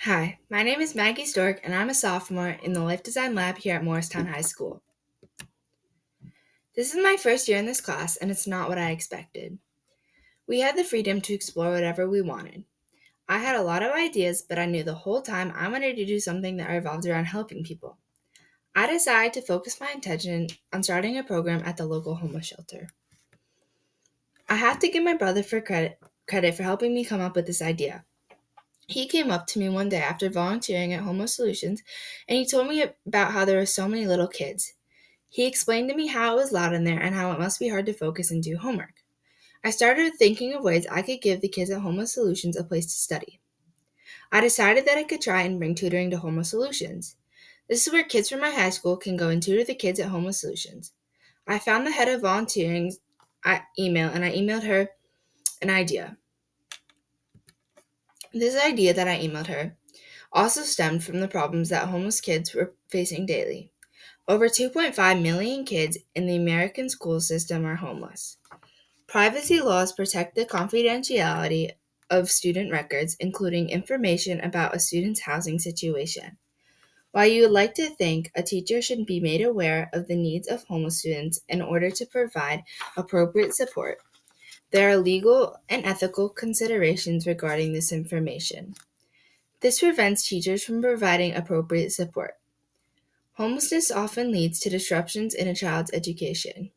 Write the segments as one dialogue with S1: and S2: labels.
S1: Hi, my name is Maggie Stork, and I'm a sophomore in the Life Design Lab here at Morristown High School. This is my first year in this class, and it's not what I expected. We had the freedom to explore whatever we wanted. I had a lot of ideas, but I knew the whole time I wanted to do something that revolved around helping people. I decided to focus my attention on starting a program at the local homeless shelter. I have to give my brother credit for helping me come up with this idea. He came up to me one day after volunteering at Homeless Solutions, and he told me about how there were so many little kids. He explained to me how it was loud in there and how it must be hard to focus and do homework. I started thinking of ways I could give the kids at Homeless Solutions a place to study. I decided that I could try and bring tutoring to Homeless Solutions. This is where kids from my high school can go and tutor the kids at Homeless Solutions. I found the head of volunteering's email and I emailed her an idea. This idea that I emailed her also stemmed from the problems that homeless kids were facing daily. Over 2.5 million kids in the American school system are homeless. Privacy laws protect the confidentiality of student records, including information about a student's housing situation. While you would like to think a teacher should be made aware of the needs of homeless students in order to provide appropriate support, there are legal and ethical considerations regarding this information. This prevents teachers from providing appropriate support. Homelessness often leads to disruptions in a child's education.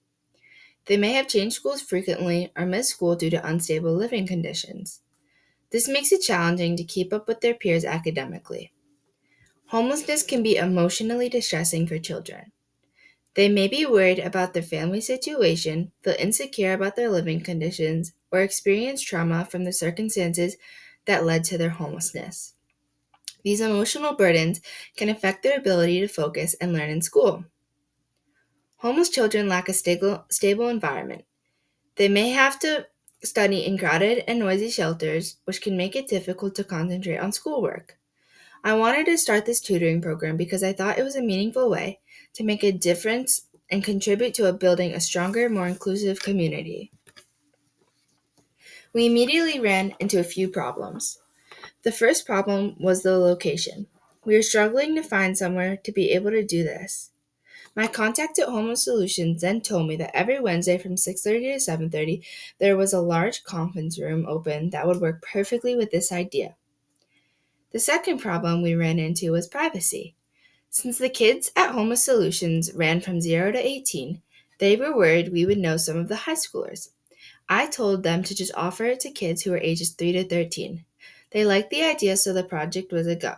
S1: They may have changed schools frequently or missed school due to unstable living conditions. This makes it challenging to keep up with their peers academically. Homelessness can be emotionally distressing for children. They may be worried about their family situation, feel insecure about their living conditions, or experience trauma from the circumstances that led to their homelessness. These emotional burdens can affect their ability to focus and learn in school. Homeless children lack a stable environment. They may have to study in crowded and noisy shelters, which can make it difficult to concentrate on schoolwork. I wanted to start this tutoring program because I thought it was a meaningful way to make a difference and contribute to building a stronger, more inclusive community. We immediately ran into a few problems. The first problem was the location. We were struggling to find somewhere to be able to do this. My contact at Homeless Solutions then told me that every Wednesday from 6:30 to 7:30 there was a large conference room open that would work perfectly with this idea. The second problem we ran into was privacy. Since the kids at Homeless Solutions ran from 0 to 18, they were worried we would know some of the high schoolers. I told them to just offer it to kids who were ages 3 to 13. They liked the idea, so the project was a go.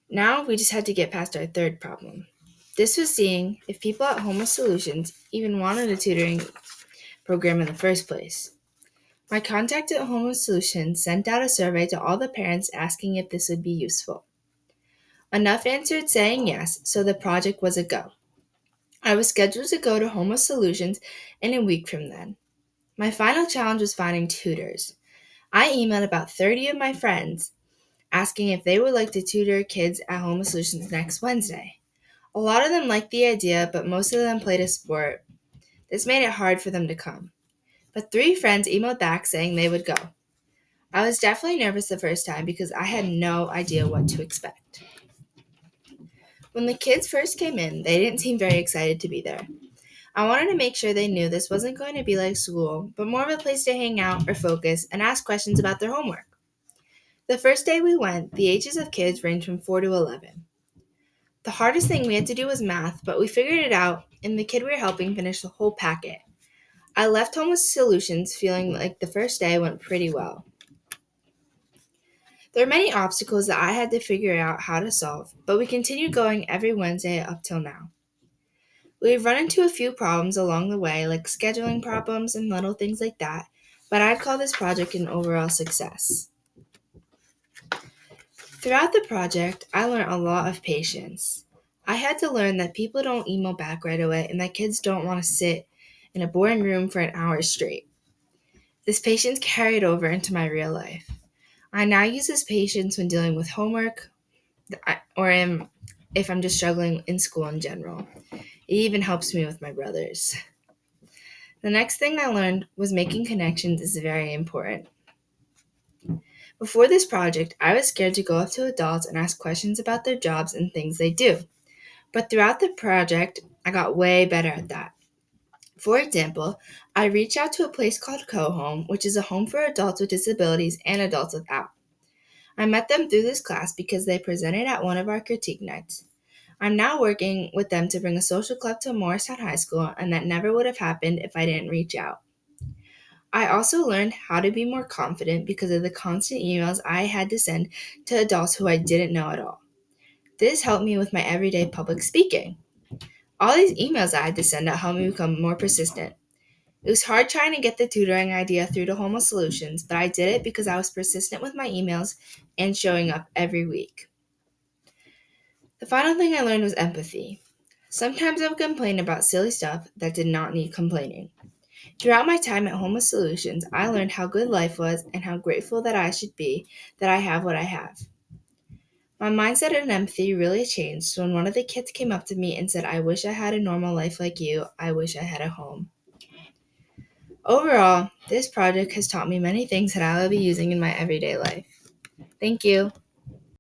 S1: Now we just had to get past our third problem. This was seeing if people at Homeless Solutions even wanted a tutoring program in the first place. My contact at Homeless Solutions sent out a survey to all the parents asking if this would be useful. Enough answered saying yes, so the project was a go. I was scheduled to go to Homeless Solutions in a week from then. My final challenge was finding tutors. I emailed about 30 of my friends asking if they would like to tutor kids at Homeless Solutions next Wednesday. A lot of them liked the idea, but most of them played a sport. This made it hard for them to come. But 3 friends emailed back saying they would go. I was definitely nervous the first time because I had no idea what to expect. When the kids first came in, they didn't seem very excited to be there. I wanted to make sure they knew this wasn't going to be like school, but more of a place to hang out or focus and ask questions about their homework. The first day we went, the ages of kids ranged from 4 to 11. The hardest thing we had to do was math, but we figured it out, and the kid we were helping finished the whole packet. I left home with solutions, feeling like the first day went pretty well. There were many obstacles that I had to figure out how to solve, but we continued going every Wednesday up till now. We've run into a few problems along the way, like scheduling problems and little things like that, but I'd call this project an overall success. Throughout the project, I learned a lot of patience. I had to learn that people don't email back right away and that kids don't want to sit in a boring room for an hour straight. This patience carried over into my real life. I now use this patience when dealing with homework if I'm just struggling in school in general. It even helps me with my brothers. The next thing I learned was making connections is very important. Before this project, I was scared to go up to adults and ask questions about their jobs and things they do. But throughout the project, I got way better at that. For example, I reached out to a place called Co-Home, which is a home for adults with disabilities and adults without. I met them through this class because they presented at one of our critique nights. I'm now working with them to bring a social club to Morristown High School, and that never would have happened if I didn't reach out. I also learned how to be more confident because of the constant emails I had to send to adults who I didn't know at all. This helped me with my everyday public speaking. All these emails I had to send out helped me become more persistent. It was hard trying to get the tutoring idea through to Homo Solutions, but I did it because I was persistent with my emails and showing up every week. The final thing I learned was empathy. Sometimes I would complain about silly stuff that did not need complaining. Throughout my time at Homo Solutions, I learned how good life was and how grateful that I should be that I have what I have. My mindset and empathy really changed when one of the kids came up to me and said, "I wish I had a normal life like you. I wish I had a home." Overall, this project has taught me many things that I will be using in my everyday life. Thank you.